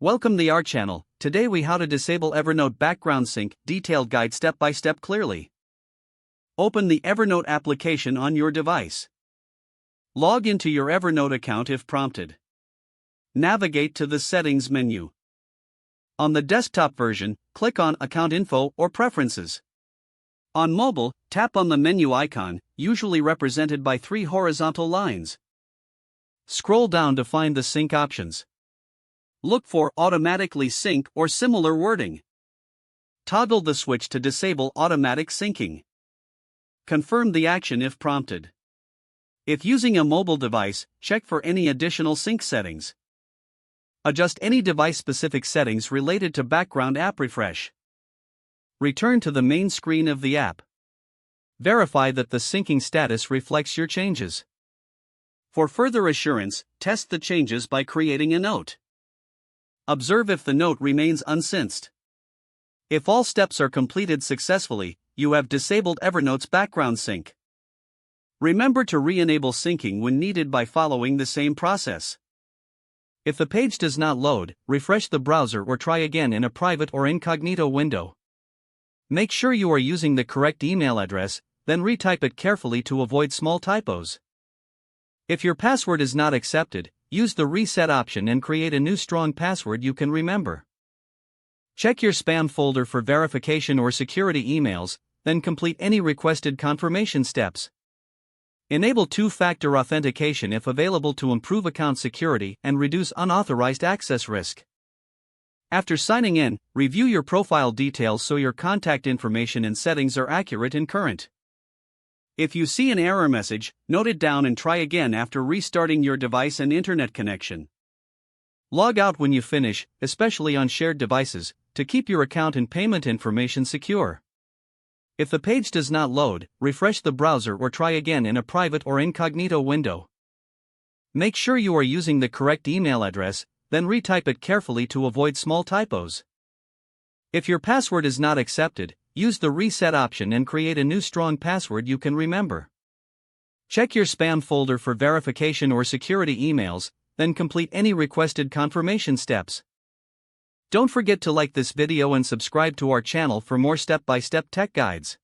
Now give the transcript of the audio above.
Welcome the our channel. Today we how to disable Evernote background sync, detailed guide step by step clearly. Open the Evernote application on your device. Log into your Evernote account if prompted. Navigate to the settings menu. On the desktop version, click on Account Info or Preferences. On mobile, tap on the menu icon, usually represented by 3 horizontal lines. Scroll down to find the sync options. Look for Automatically Sync or similar wording. Toggle the switch to disable automatic syncing. Confirm the action if prompted. If using a mobile device, check for any additional sync settings. Adjust any device-specific settings related to background app refresh. Return to the main screen of the app. Verify that the syncing status reflects your changes. For further assurance, test the changes by creating a note. Observe if the note remains unsynced. If all steps are completed successfully, you have disabled Evernote's background sync. Remember to re-enable syncing when needed by following the same process. If the page does not load, refresh the browser or try again in a private or incognito window. Make sure you are using the correct email address, then retype it carefully to avoid small typos. If your password is not accepted, use the reset option and create a new strong password you can remember. Check your spam folder for verification or security emails, then complete any requested confirmation steps. Enable two-factor authentication if available to improve account security and reduce unauthorized access risk. After signing in, review your profile details so your contact information and settings are accurate and current. If you see an error message, note it down and try again after restarting your device and internet connection. Log out when you finish, especially on shared devices, to keep your account and payment information secure. If the page does not load, refresh the browser or try again in a private or incognito window. Make sure you are using the correct email address, then retype it carefully to avoid small typos. If your password is not accepted, use the reset option and create a new strong password you can remember. Check your spam folder for verification or security emails, then complete any requested confirmation steps. Don't forget to like this video and subscribe to our channel for more step-by-step tech guides.